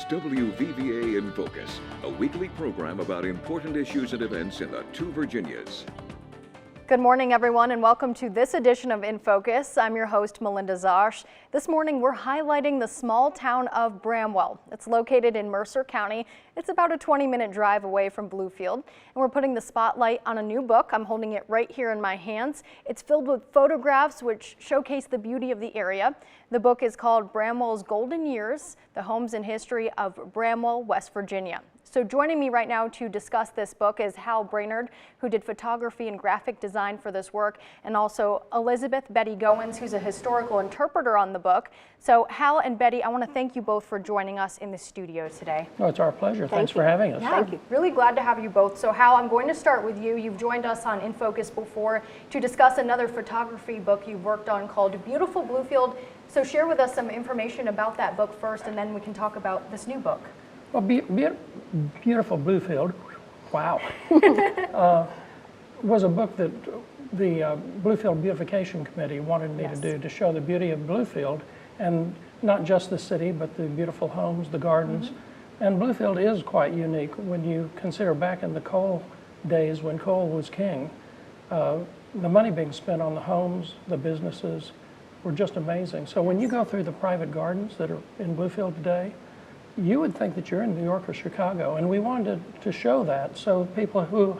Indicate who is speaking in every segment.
Speaker 1: W.Va in Focus, a weekly program about important issues and events in the two Virginias.
Speaker 2: Good morning, everyone, and welcome to this edition of In Focus. I'm your host, Melinda Zosh. This morning, we're highlighting the small town of Bramwell. It's located in Mercer County. It's about a 20-minute drive away from Bluefield, and we're putting the spotlight on a new book. I'm holding it right here in my hands. It's filled with photographs which showcase the beauty of the area. The book is called Bramwell's Golden Years, the Homes and History of Bramwell, West Virginia. So joining me right now to discuss this book is Hal Brainerd, who did photography and graphic design for this work, and also Elizabeth Betty Goins, who's a historical interpreter on the book. So Hal and Betty, I want to thank you both for joining us in the studio today.
Speaker 3: Oh, it's our pleasure. Thanks for having us.
Speaker 2: Yeah,
Speaker 3: Thank you.
Speaker 2: Really glad to have you both. So Hal, I'm going to start with you. You've joined us on In Focus before to discuss another photography book you've worked on called Beautiful Bluefield. So share with us some information about that book first, and then we can talk about this new book.
Speaker 3: Well, Beautiful Bluefield, wow, was a book that the Bluefield Beautification Committee wanted me to do to show the beauty of Bluefield, and not just the city, but the beautiful homes, the gardens. And Bluefield is quite unique when you consider back in the coal days when coal was king. The money being spent on the homes, the businesses, were just amazing. So when you go through the private gardens that are in Bluefield today, you would think that you're in New York or Chicago, and we wanted to show that so people who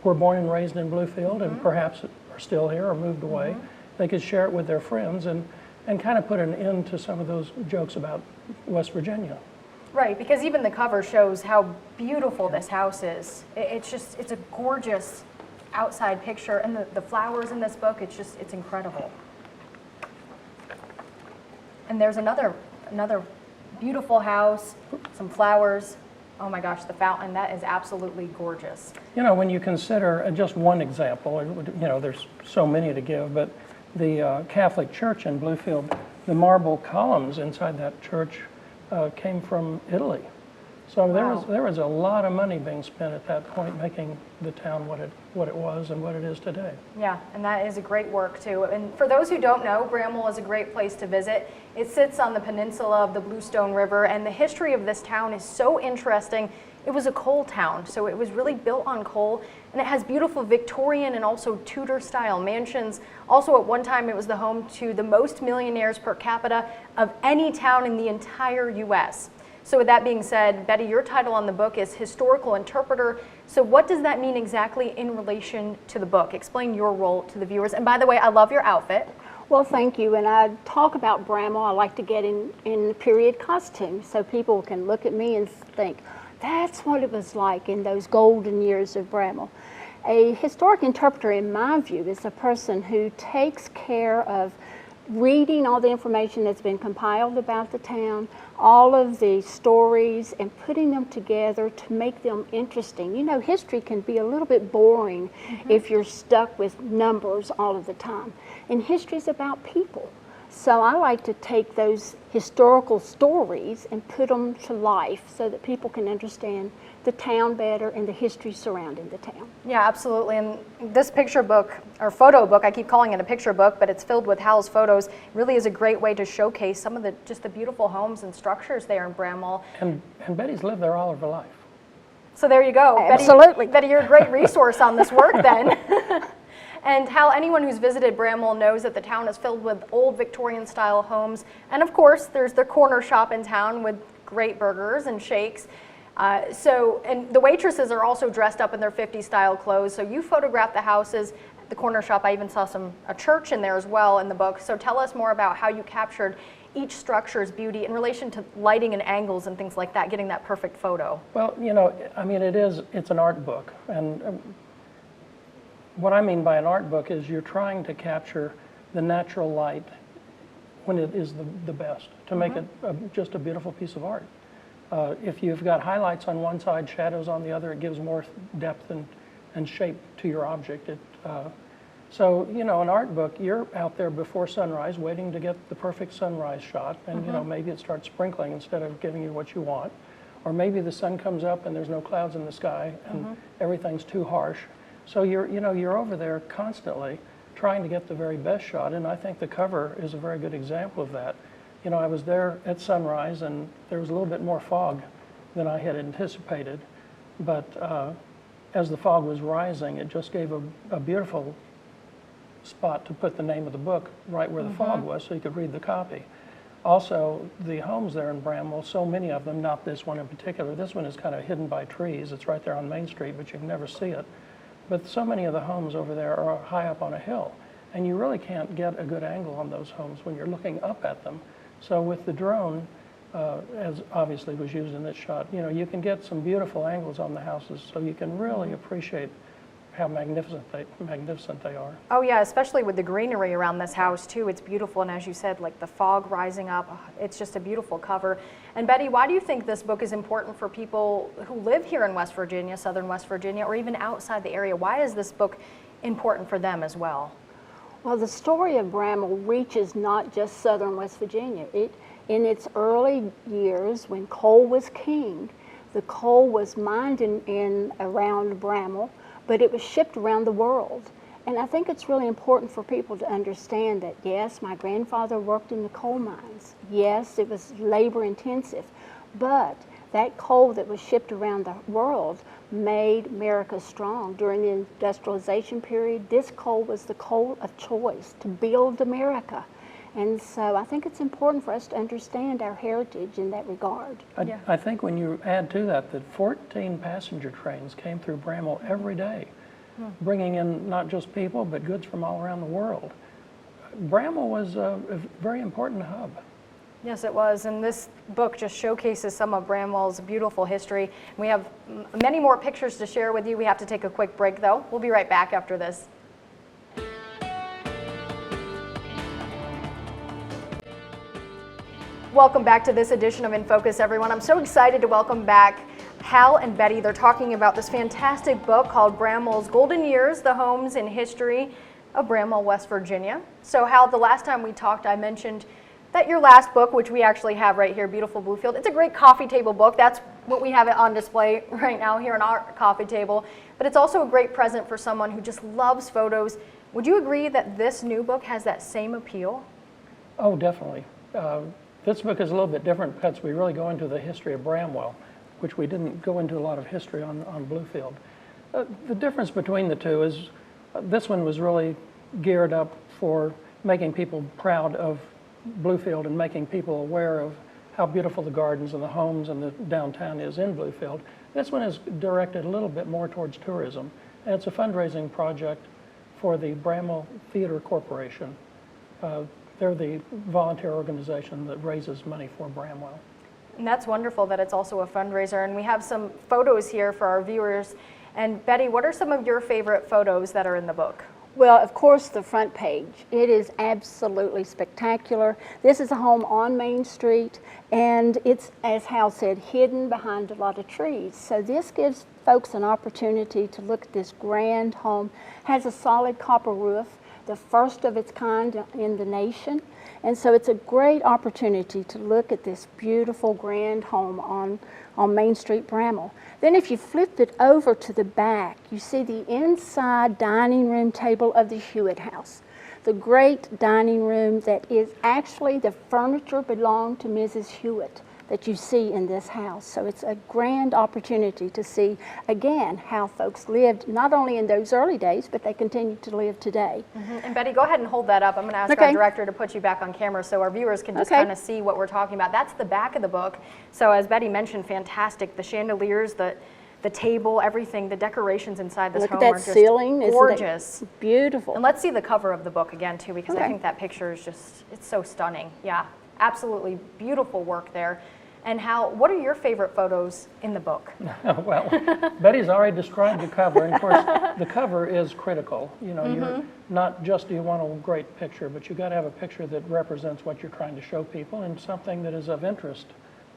Speaker 3: were born and raised in Bluefield and perhaps are still here or moved away, they could share it with their friends and kind of put an end to some of those jokes about West Virginia.
Speaker 2: Right, because even the cover shows how beautiful this house is. It's a gorgeous outside picture, and the flowers in this book, it's incredible. And there's another beautiful house, some flowers. Oh my gosh, the fountain, that is absolutely gorgeous.
Speaker 3: You know, when you consider just one example, you know, there's so many to give, but the Catholic Church in Bluefield, the marble columns inside that church came from Italy. So there was a lot of money being spent at that point making the town what it was and what it is today.
Speaker 2: Yeah, and that is a great work too. And for those who don't know, Bramwell is a great place to visit. It sits on the peninsula of the Bluestone River, and the history of this town is so interesting. It was a coal town, so it was really built on coal, and it has beautiful Victorian and also Tudor-style mansions. Also, at one time, it was the home to the most millionaires per capita of any town in the entire U.S. So with that being said, Betty, your title on the book is Historical Interpreter. So what does that mean exactly in relation to the book? Explain your role to the viewers. And by the way, I love your outfit.
Speaker 4: Well, thank you. And I talk about Bramwell. I like to get in period costume so people can look at me and think, that's what it was like in those golden years of Bramwell. A historic interpreter, in my view, is a person who takes care of reading all the information that's been compiled about the town, all of the stories, and putting them together to make them interesting. You know, history can be a little bit boring if you're stuck with numbers all of the time. And history is about people. So I like to take those historical stories and put them to life so that people can understand the town better and the history surrounding the town.
Speaker 2: Yeah, absolutely. And this picture book, or photo book, I keep calling it a picture book, but it's filled with Hal's photos, really is a great way to showcase some of the beautiful homes and structures there in Bramwell.
Speaker 3: And Betty's lived there all of her life.
Speaker 2: So there you go.
Speaker 4: Absolutely.
Speaker 2: Betty, you're a great resource on this work then. And Hal, anyone who's visited Bramwell knows that the town is filled with old Victorian-style homes. And of course, there's the corner shop in town with great burgers and shakes. And the waitresses are also dressed up in their 50s-style clothes. So you photographed the houses, the corner shop. I even saw a church in there as well in the book. So tell us more about how you captured each structure's beauty in relation to lighting and angles and things like that, getting that perfect photo.
Speaker 3: Well, you know, I mean, it's an art book. And what I mean by an art book is you're trying to capture the natural light when it is the best, to make it just a beautiful piece of art. If you've got highlights on one side, shadows on the other, it gives more depth and shape to your object. So, you know, an art book, you're out there before sunrise waiting to get the perfect sunrise shot, and you know, maybe it starts sprinkling instead of giving you what you want. Or maybe the sun comes up and there's no clouds in the sky and everything's too harsh. So you're over there constantly trying to get the very best shot, and I think the cover is a very good example of that. You know, I was there at sunrise, and there was a little bit more fog than I had anticipated. But as the fog was rising, it just gave a beautiful spot to put the name of the book right where the fog was, so you could read the copy. Also, the homes there in Bramwell, so many of them, not this one in particular. This one is kind of hidden by trees. It's right there on Main Street, but you can never see it. But so many of the homes over there are high up on a hill, and you really can't get a good angle on those homes when you're looking up at them. So with the drone, as obviously was used in this shot, you know, you can get some beautiful angles on the houses, so you can really appreciate how magnificent they are.
Speaker 2: Oh yeah, especially with the greenery around this house too. It's beautiful, and as you said, like the fog rising up, it's just a beautiful cover. And Betty, why do you think this book is important for people who live here in West Virginia, Southern West Virginia, or even outside the area? Why is this book important for them as well?
Speaker 4: Well, the story of Bramwell reaches not just Southern West Virginia. In its early years, when coal was king, the coal was mined in around Bramwell, but it was shipped around the world. And I think it's really important for people to understand that, yes, my grandfather worked in the coal mines. Yes, it was labor intensive, but that coal that was shipped around the world made America strong. During the industrialization period, this coal was the coal of choice to build America. And so I think it's important for us to understand our heritage in that regard.
Speaker 3: I think when you add to that 14 passenger trains came through Bramwell every day, bringing in not just people, but goods from all around the world. Bramwell was a very important hub.
Speaker 2: Yes, it was, and this book just showcases some of Bramwell's beautiful history. We have many more pictures to share with you. We have to take a quick break, though. We'll be right back after this. Welcome back to this edition of In Focus, everyone. I'm so excited to welcome back Hal and Betty. They're talking about this fantastic book called Bramwell's Golden Years, the Homes and History of Bramwell, West Virginia. So Hal, the last time we talked, I mentioned that your last book, which we actually have right here, Beautiful Bluefield, it's a great coffee table book. That's what we have it on display right now here on our coffee table. But it's also a great present for someone who just loves photos. Would you agree that this new book has that same appeal?
Speaker 3: Oh, definitely. This book is a little bit different because we really go into the history of Bramwell, which we didn't go into a lot of history on Bluefield. The difference between the two is this one was really geared up for making people proud of Bluefield and making people aware of how beautiful the gardens and the homes and the downtown is in Bluefield. This one is directed a little bit more towards tourism, and it's a fundraising project for the Bramwell Theater Corporation. They're the volunteer organization that raises money for Bramwell.
Speaker 2: And that's wonderful that it's also a fundraiser, and we have some photos here for our viewers. And Betty, what are some of your favorite photos that are in the book?
Speaker 4: Well, of course, the front page. It is absolutely spectacular. This is a home on Main Street, and it's, as Hal said, hidden behind a lot of trees. So this gives folks an opportunity to look at this grand home. Has a solid copper roof, the first of its kind in the nation. And so it's a great opportunity to look at this beautiful grand home on Main Street, Bramwell. Then if you flip it over to the back, you see the inside dining room table of the Hewitt house. The great dining room that is actually the furniture belonged to Mrs. Hewitt that you see in this house. So it's a grand opportunity to see, again, how folks lived, not only in those early days, but they continue to live today.
Speaker 2: And Betty, go ahead and hold that up. I'm going to ask our director to put you back on camera so our viewers can just kind of see what we're talking about. That's the back of the book. So as Betty mentioned, fantastic. The chandeliers, the table, everything, the decorations inside this home are just
Speaker 4: ceiling,
Speaker 2: gorgeous.
Speaker 4: Isn't it beautiful?
Speaker 2: And let's see the cover of the book again, too, because I think that picture is just, it's so stunning. Yeah, absolutely beautiful work there. And Hal, what are your favorite photos in the book?
Speaker 3: Well, Betty's already described the cover, and of course, the cover is critical. You know, you're not just do you want a great picture, but you got to have a picture that represents what you're trying to show people and something that is of interest,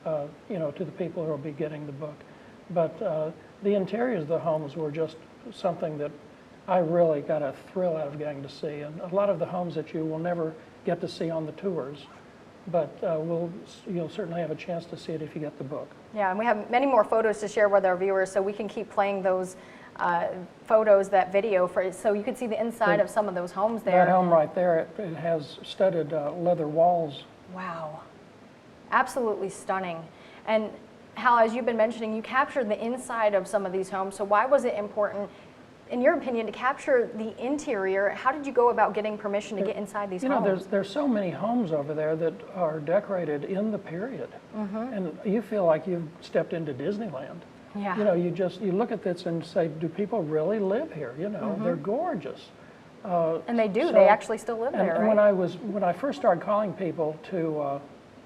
Speaker 3: you know, to the people who will be getting the book. But the interiors of the homes were just something that I really got a thrill out of getting to see, and a lot of the homes that you will never get to see on the tours. But you'll certainly have a chance to see it if you get the book.
Speaker 2: Yeah, and we have many more photos to share with our viewers, so we can keep playing those photos, that video, so you can see the inside of some of those homes there.
Speaker 3: That home right there, it has studded leather walls.
Speaker 2: Wow. Absolutely stunning. And Hal, as you've been mentioning, you captured the inside of some of these homes. So why was it important, in your opinion, to capture the interior? How did you go about getting permission to get inside these homes?
Speaker 3: You know, there's so many homes over there that are decorated in the period, and you feel like you've stepped into Disneyland.
Speaker 2: Yeah.
Speaker 3: You know, you look at this and say, do people really live here? You know, they're gorgeous.
Speaker 2: And they do.
Speaker 3: So-
Speaker 2: they actually still live there,
Speaker 3: And
Speaker 2: right?
Speaker 3: when I first started calling people to,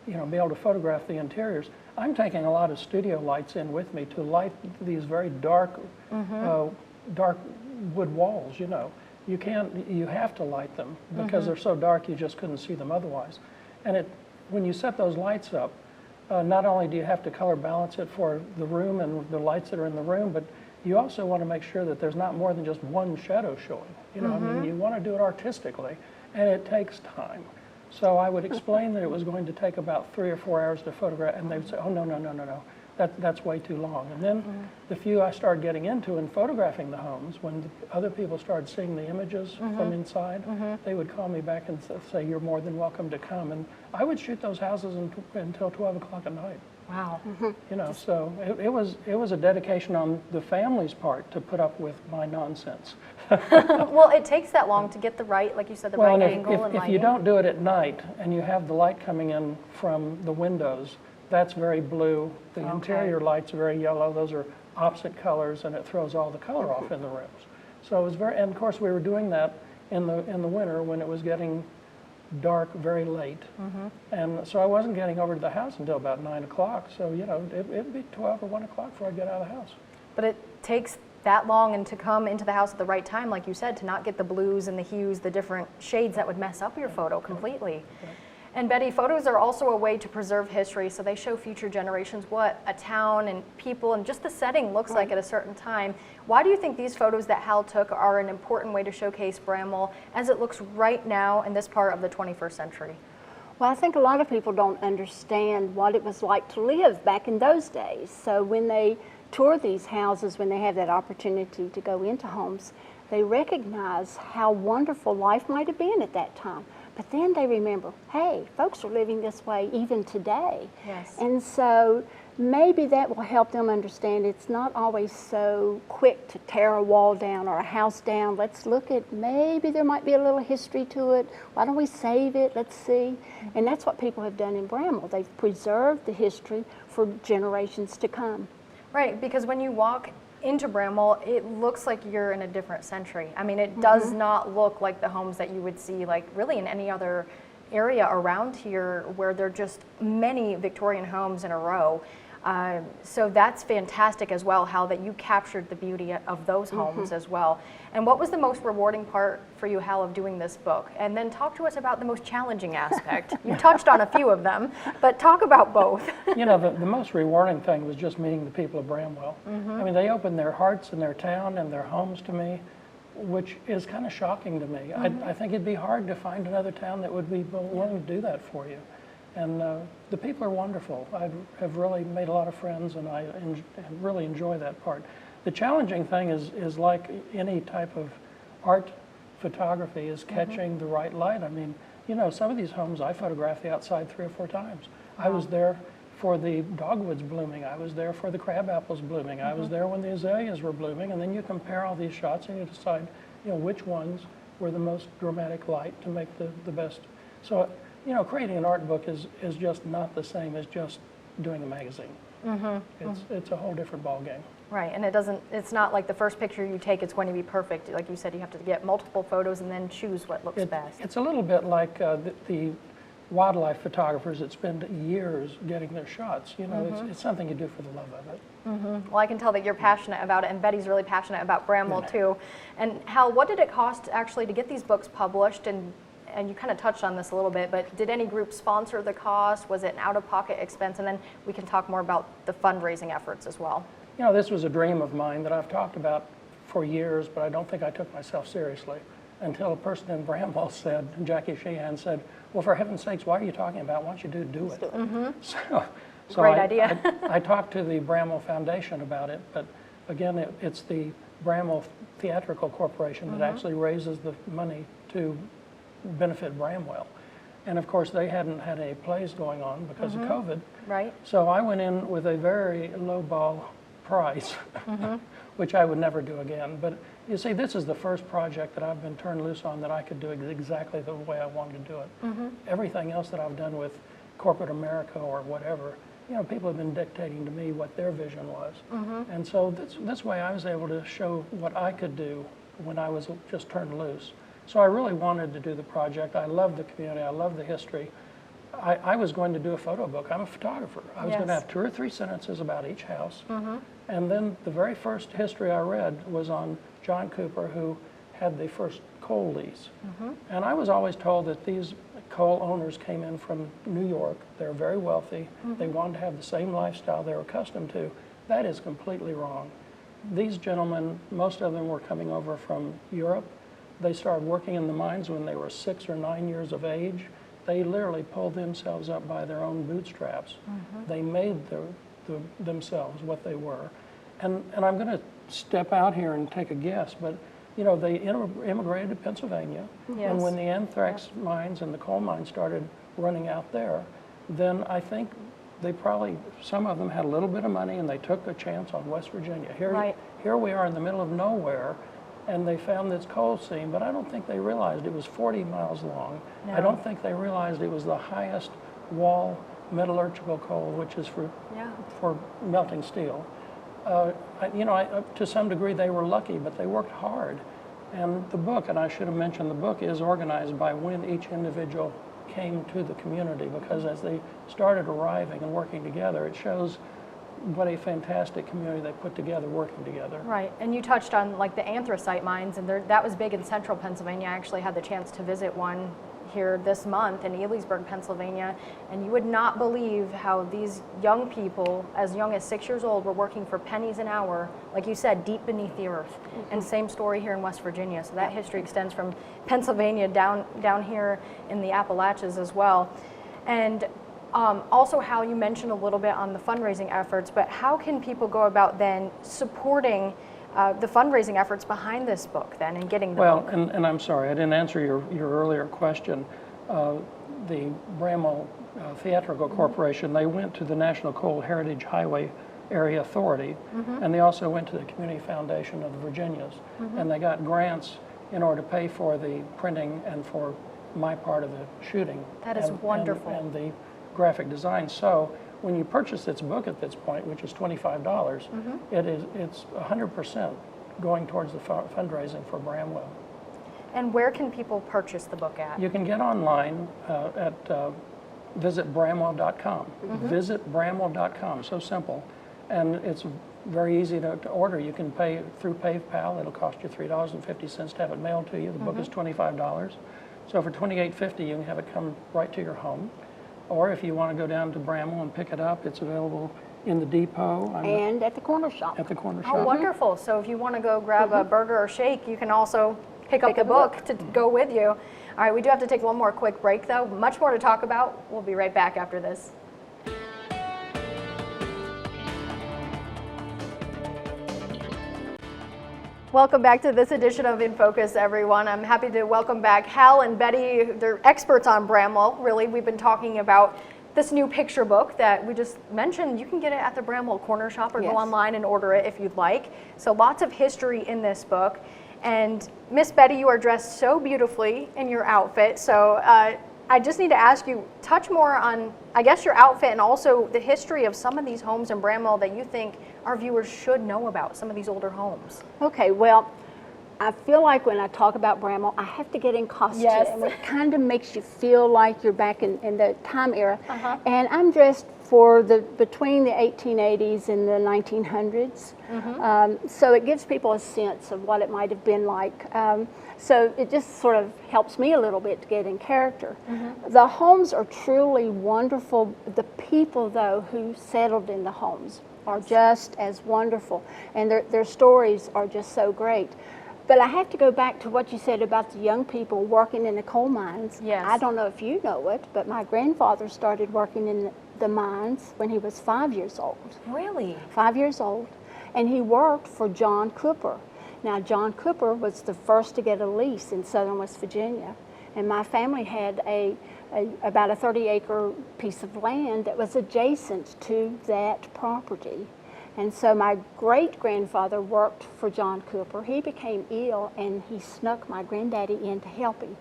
Speaker 3: you know, be able to photograph the interiors, I'm taking a lot of studio lights in with me to light these very dark, dark wood walls. You know, you have to light them because they're so dark you just couldn't see them otherwise. And when you set those lights up, not only do you have to color balance it for the room and the lights that are in the room, but you also want to make sure that there's not more than just one shadow showing. You know, I mean, you want to do it artistically, and it takes time. So I would explain that it was going to take about 3 or 4 hours to photograph, and they would say, oh, no. That's way too long. And then the few I started getting into and photographing the homes, when the other people started seeing the images from inside, they would call me back and say, you're more than welcome to come. And I would shoot those houses until 12 o'clock at night.
Speaker 2: Wow.
Speaker 3: You know, so it was a dedication on the family's part to put up with my nonsense.
Speaker 2: Well, it takes that long to get the right, like you said, the
Speaker 3: Well,
Speaker 2: right
Speaker 3: and
Speaker 2: angle and
Speaker 3: if
Speaker 2: lighting.
Speaker 3: you don't do it at night and you have the light coming in from the windows, that's very blue. The interior lights are very yellow. Those are opposite colors, and it throws all the color off in the rooms. So it was and of course we were doing that in the winter when it was getting dark very late. And so I wasn't getting over to the house until about 9 o'clock. So, you know, it'd be 12 or 1 o'clock before I get out of the house.
Speaker 2: But it takes that long and to come into the house at the right time, like you said, to not get the blues and the hues, the different shades that would mess up your photo completely. And Betty, photos are also a way to preserve history, so they show future generations what a town and people and just the setting looks like at a certain time. Why do you think these photos that Hal took are an important way to showcase Bramwell as it looks right now in this part of the 21st century?
Speaker 4: Well, I think a lot of people don't understand what it was like to live back in those days. So when they tour these houses, when they have that opportunity to go into homes, they recognize how wonderful life might have been at that time. But then they remember, hey, folks are living this way even today.
Speaker 2: Yes.
Speaker 4: And so maybe that will help them understand it's not always so quick to tear a wall down or a house down. Let's look at, maybe there might be a little history to it. Why don't we save it? Let's see. And that's what people have done in Bramwell. They've preserved the history for generations to come.
Speaker 2: Right, because when you walk into Bramwell, it looks like you're in a different century. I mean, it does not look like the homes that you would see like really in any other area around here where there are just many Victorian homes in a row. So that's fantastic as well, Hal, that you captured the beauty of those homes as well. And what was the most rewarding part for you, Hal, of doing this book? And then talk to us about the most challenging aspect. You touched on a few of them, but talk about both.
Speaker 3: You know, the most rewarding thing was just meeting the people of Bramwell. I mean, they opened their hearts and their town and their homes to me, which is kind of shocking to me. I think it'd be hard to find another town that would be willing to do that for you. And the people are wonderful. I have really made a lot of friends, and I really enjoy that part. The challenging thing is like any type of art photography, is catching the right light. I mean, you know, some of these homes I photographed the outside 3 or 4 times. I was there for the dogwoods blooming. I was there for the crab apples blooming. I was there when the azaleas were blooming. And then you compare all these shots and you decide, you know, which ones were the most dramatic light to make the best. So, you know, creating an art book is just not the same as just doing a magazine. It's a whole different ballgame.
Speaker 2: Right, and it's not like the first picture you take, it's going to be perfect. Like you said, you have to get multiple photos and then choose what looks best.
Speaker 3: It's a little bit like the wildlife photographers that spend years getting their shots. You know, it's something you do for the love of it.
Speaker 2: Well, I can tell that you're passionate about it, and Betty's really passionate about Bramwell too. And Hal, what did it cost actually to get these books published? And you kind of touched on this a little bit, but did any group sponsor the cost? Was it an out-of-pocket expense? And then we can talk more about the fundraising efforts as well.
Speaker 3: You know, this was a dream of mine that I've talked about for years, but I don't think I took myself seriously until a person in Bramwell said, Jackie Sheehan said, well, for heaven's sakes, why are you talking about it? Why don't you do it? So
Speaker 2: Great idea.
Speaker 3: I talked to the Bramwell Foundation about it, but again, it's the Bramwell Theatrical Corporation that actually raises the money to benefit Bramwell. And of course, they hadn't had any plays going on because of COVID.
Speaker 2: Right.
Speaker 3: So I went in with a very low ball price, which I would never do again. But you see, this is the first project that I've been turned loose on that I could do exactly the way I wanted to do it. Everything else that I've done with corporate America or whatever, you know, people have been dictating to me what their vision was. And so this way I was able to show what I could do when I was just turned loose. So I really wanted to do the project. I love the community. I love the history. I was going to do a photo book. I'm a photographer. I was going to have 2 or 3 sentences about each house. And then the very first history I read was on John Cooper, who had the first coal lease. And I was always told that these coal owners came in from New York. They're very wealthy. They wanted to have the same lifestyle they were accustomed to. That is completely wrong. These gentlemen, most of them were coming over from Europe. They started working in the mines when they were 6 or 9 years of age. They literally pulled themselves up by their own bootstraps. They made themselves what they were. And I'm going to step out here and take a guess, but you know, they immigrated to Pennsylvania. And when the anthrax mines and the coal mines started running out there, then I think they probably, some of them had a little bit of money and they took a chance on West Virginia. Here we are in the middle of nowhere, and they found this coal seam, but I don't think they realized it was 40 miles long. I don't think they realized it was the highest wall metallurgical coal, which is for melting steel. You know, to some degree they were lucky, but they worked hard. And the book, and I should have mentioned, the book is organized by when each individual came to the community, because as they started arriving and working together, it shows what a fantastic community they put together working together.
Speaker 2: Right, and you touched on like the anthracite mines, and that was big in central Pennsylvania. I actually had the chance to visit one here this month in Elysburg, Pennsylvania, and you would not believe how these young people, as young as 6 years old, were working for pennies an hour, like you said, deep beneath the earth. And same story here in West Virginia. So that history extends from Pennsylvania down here in the Appalachians as well. And also how you mentioned a little bit on the fundraising efforts, but how can people go about then supporting the fundraising efforts behind this book then and getting the book?
Speaker 3: Well, and I'm sorry, I didn't answer your earlier question. The Bramwell Theatrical Corporation, they went to the National Coal Heritage Highway Area Authority, and they also went to the Community Foundation of the Virginias, and they got grants in order to pay for the printing and for my part of the shooting.
Speaker 2: That is wonderful.
Speaker 3: And the graphic design. So when you purchase this book at this point, which is $25, it's 100% going towards the fundraising for Bramwell.
Speaker 2: And where can people purchase the book at?
Speaker 3: You can get online at visitbramwell.com. Visitbramwell.com, so simple. And it's very easy to order. You can pay through PayPal. It'll cost you $3.50 to have it mailed to you. The book is $25. So for $28.50, you can have it come right to your home. Or if you want to go down to Bramwell and pick it up, it's available in the depot.
Speaker 4: And at the corner shop.
Speaker 3: At the corner shop.
Speaker 2: Oh, wonderful. So if you want to go grab a burger or shake, you can also pick up the book to go with you. All right, we do have to take one more quick break, though. Much more to talk about. We'll be right back after this. Welcome back to this edition of In Focus, everyone. I'm happy to welcome back Hal and Betty. They're experts on Bramwell, really. We've been talking about this new picture book that we just mentioned. You can get it at the Bramwell Corner Shop or go online and order it if you'd like. So lots of history in this book. And Miss Betty, you are dressed so beautifully in your outfit. So I just need to ask you, touch more on, I guess, your outfit and also the history of some of these homes in Bramwell that you think our viewers should know about, some of these older homes.
Speaker 4: Okay, well, I feel like when I talk about Bramwell, I have to get in costume.
Speaker 2: Yes.
Speaker 4: It kind of makes you feel like you're back in the time era. And I'm dressed for between the 1880s and the 1900s. So it gives people a sense of what it might have been like. So it just sort of helps me a little bit to get in character. The homes are truly wonderful. The people, though, who settled in the homes are just as wonderful. And their stories are just so great. But I have to go back to what you said about the young people working in the coal mines.
Speaker 2: Yes.
Speaker 4: I don't know if you know it, but my grandfather started working in the mines when he was 5 years old.
Speaker 2: Really?
Speaker 4: 5 years old. And he worked for John Cooper. Now, John Cooper was the first to get a lease in southern West Virginia. And my family had about a 30-acre piece of land that was adjacent to that property. And so my great-grandfather worked for John Cooper. He became ill, and he snuck my granddaddy in to help him.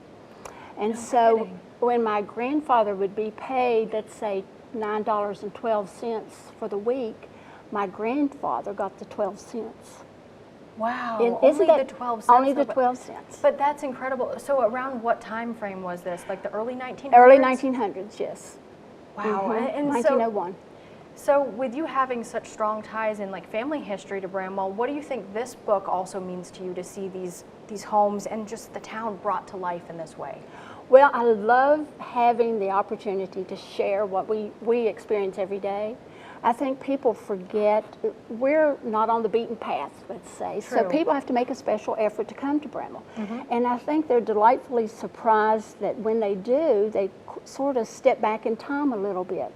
Speaker 4: And so when my grandfather would be paid, let's say $9.12 for the week, my grandfather got the 12 cents.
Speaker 2: Wow,
Speaker 4: Isn't
Speaker 2: only
Speaker 4: that,
Speaker 2: the 12 cents?
Speaker 4: Only the 12 cents.
Speaker 2: But that's incredible. So around what time frame was this? Like the early 1900s?
Speaker 4: Early 1900s, yes.
Speaker 2: Wow. And
Speaker 4: 1901.
Speaker 2: So with you having such strong ties in like family history to Bramwell, what do you think this book also means to you to see these homes and just the town brought to life in this way?
Speaker 4: Well, I love having the opportunity to share what we experience every day. I think people forget we're not on the beaten path, let's say.
Speaker 2: True.
Speaker 4: So people have to make a special effort to come to Bramwell. And I think they're delightfully surprised that when they do, they sort of step back in time a little bit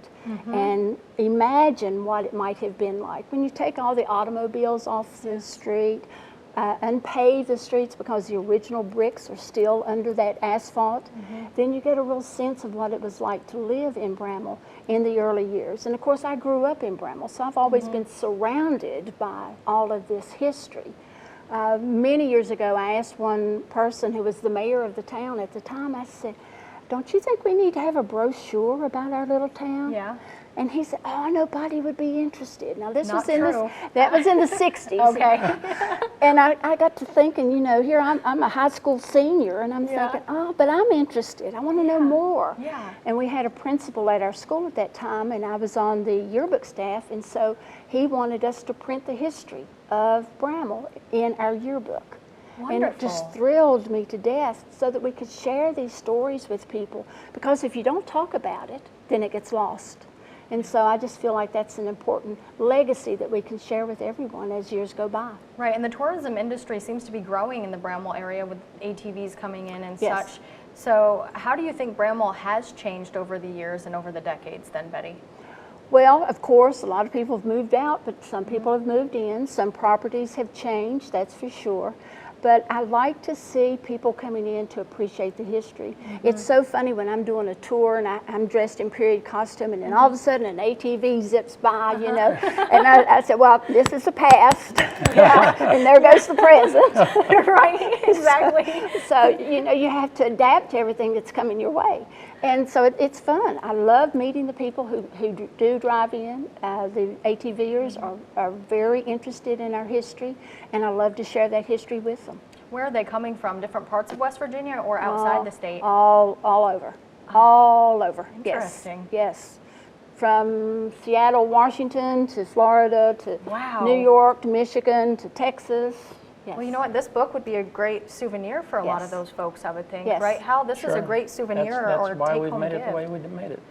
Speaker 4: and imagine what it might have been like. When you take all the automobiles off the street, unpave the streets because the original bricks are still under that asphalt, then you get a real sense of what it was like to live in Bramwell in the early years. And of course I grew up in Bramwell, so I've always been surrounded by all of this history. Many years ago I asked one person who was the mayor of the town at the time, I said, don't you think we need to have a brochure about our little town?
Speaker 2: Yeah.
Speaker 4: And he said, oh, nobody would be interested. Now this
Speaker 2: Not
Speaker 4: was in
Speaker 2: true.
Speaker 4: that was in the 60s.
Speaker 2: Okay.
Speaker 4: And I got to thinking, you know, here I'm a high school senior, and I'm thinking, oh, but I'm interested. I want to know more.
Speaker 2: Yeah.
Speaker 4: And we had a principal at our school at that time, and I was on the yearbook staff, and so he wanted us to print the history of Bramwell in our yearbook.
Speaker 2: Wonderful.
Speaker 4: And it just thrilled me to death so that we could share these stories with people, because if you don't talk about it, then it gets lost. And so I just feel like that's an important legacy that we can share with everyone as years go by.
Speaker 2: Right, and the tourism industry seems to be growing in the Bramwell area with ATVs coming in and
Speaker 4: Yes.
Speaker 2: such. So how do you think Bramwell has changed over the years and over the decades then, Betty?
Speaker 4: Well, of course, a lot of people have moved out, but some people have moved in. Some properties have changed, that's for sure. But I like to see people coming in to appreciate the history. It's so funny when I'm doing a tour and I'm dressed in period costume, and then all of a sudden an ATV zips by, you know, and I said, well, this is the past, and there goes the present.
Speaker 2: Right, exactly.
Speaker 4: So, you know, you have to adapt to everything that's coming your way. And so it's fun. I love meeting the people who do drive in. The ATVers are very interested in our history, and I love to share that history with them.
Speaker 2: Where are they coming from? Different parts of West Virginia or outside the state?
Speaker 4: All over. All over.
Speaker 2: Interesting.
Speaker 4: Yes. From Seattle, Washington, to Florida, to
Speaker 2: Wow.
Speaker 4: New York, to Michigan, to Texas. Yes.
Speaker 2: Well, you know what? This book would be a great souvenir for a lot of
Speaker 4: Yes.
Speaker 2: those folks, I would think.
Speaker 4: Yes.
Speaker 2: Right, Hal? This is a
Speaker 3: Sure.
Speaker 2: great souvenir
Speaker 3: That's
Speaker 2: or
Speaker 3: why we've
Speaker 2: take-home
Speaker 3: made it
Speaker 2: gift.
Speaker 3: the way we made it.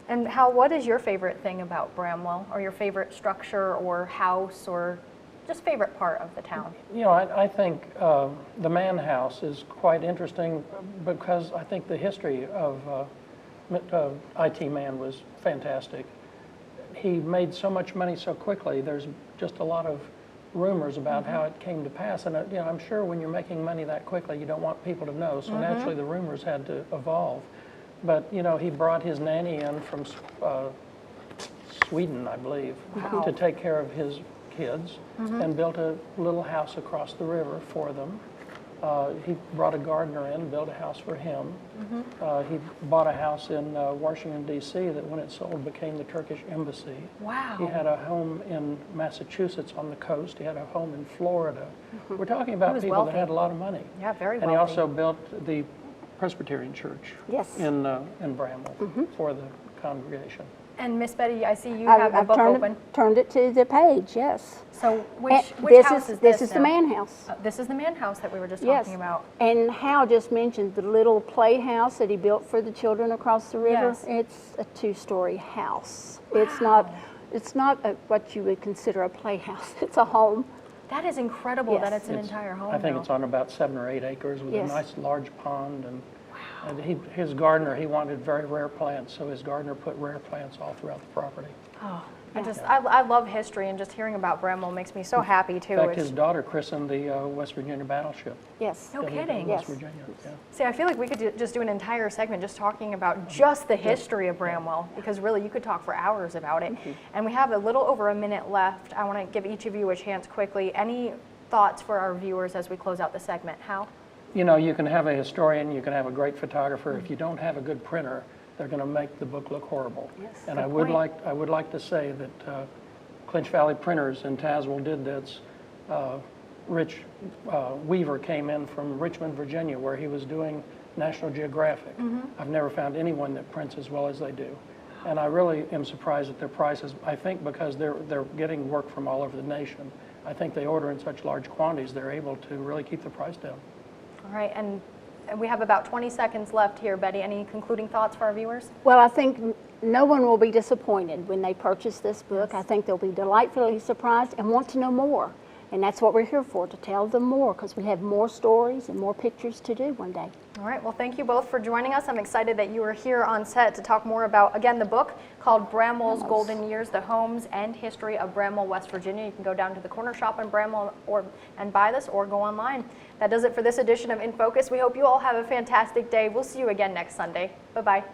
Speaker 2: And Hal, what is your favorite thing about Bramwell, or your favorite structure or house, or just favorite part of the town?
Speaker 3: You know, I think the Mann House is quite interesting because I think the history of IT Man was fantastic. He made so much money so quickly. There's just a lot of rumors about how it came to pass, and you know, I'm sure when you're making money that quickly, you don't want people to know. So naturally, the rumors had to evolve. But you know, he brought his nanny in from Sweden, I believe, to take care of his kids, and built a little house across the river for them. He brought a gardener in, built a house for him. He bought a house in Washington, D.C. that when it sold became the Turkish embassy.
Speaker 2: Wow.
Speaker 3: He had a home in Massachusetts on the coast. He had a home in Florida. We're talking about
Speaker 2: was
Speaker 3: people that
Speaker 2: wealthy.
Speaker 3: had a lot of money.
Speaker 2: Yeah, very
Speaker 3: And
Speaker 2: wealthy.
Speaker 3: he also built the Presbyterian Church
Speaker 4: Yes.
Speaker 3: in Bramwell for the congregation.
Speaker 2: And Miss Betty, I see you have a
Speaker 4: I've
Speaker 2: book
Speaker 4: turned
Speaker 2: open.
Speaker 4: turned it to the page, yes.
Speaker 2: So
Speaker 4: And
Speaker 2: which house is this?
Speaker 4: This is the
Speaker 2: now?
Speaker 4: Mann House.
Speaker 2: This is the Mann House that we were just
Speaker 4: Yes.
Speaker 2: talking about.
Speaker 4: And Hal just mentioned the little playhouse that he built for the children across the river.
Speaker 2: Yes.
Speaker 4: It's a 2-story house.
Speaker 2: Wow.
Speaker 4: It's not what you would consider a playhouse. It's a home.
Speaker 2: That is incredible
Speaker 4: Yes.
Speaker 2: that it's an entire home.
Speaker 3: I think
Speaker 2: now.
Speaker 3: it's on about 7 or 8 acres with
Speaker 4: Yes.
Speaker 3: a nice large pond. And his gardener, he wanted very rare plants, so his gardener put rare plants all throughout the property.
Speaker 2: Oh, I love history, and just hearing about Bramwell makes me so happy too.
Speaker 3: In fact, his daughter christened the West Virginia battleship.
Speaker 4: Yes.
Speaker 2: No kidding.
Speaker 3: West
Speaker 4: Yes.
Speaker 3: Virginia. Yeah.
Speaker 2: See, I feel like we could just do an entire segment just talking about just the history of Bramwell, because really you could talk for hours about it. And we have a little over a minute left. I want to give each of you a chance quickly. Any thoughts for our viewers as we close out the segment? Hal?
Speaker 3: You know, you can have a historian, you can have a great photographer. If you don't have a good printer, they're going to make the book look horrible.
Speaker 4: Yes,
Speaker 3: and
Speaker 2: good
Speaker 3: I would like to say that Clinch Valley Printers in Tazewell did this. Rich Weaver came in from Richmond, Virginia, where he was doing National Geographic. I've never found anyone that prints as well as they do. And I really am surprised at their prices. I think because they're getting work from all over the nation. I think they order in such large quantities, they're able to really keep the price down.
Speaker 2: All right, and we have about 20 seconds left here. Betty, any concluding thoughts for our viewers?
Speaker 4: Well, I think no one will be disappointed when they purchase this book. I think they'll be delightfully surprised and want to know more. And that's what we're here for, to tell them more, because we have more stories and more pictures to do one day.
Speaker 2: All right, well, thank you both for joining us. I'm excited that you were here on set to talk more about, again, the book called Bramwell's Golden Years, the Homes and History of Bramwell, West Virginia. You can go down to the corner shop in Bramwell and buy this, or go online. That does it for this edition of In Focus. We hope you all have a fantastic day. We'll see you again next Sunday. Bye-bye.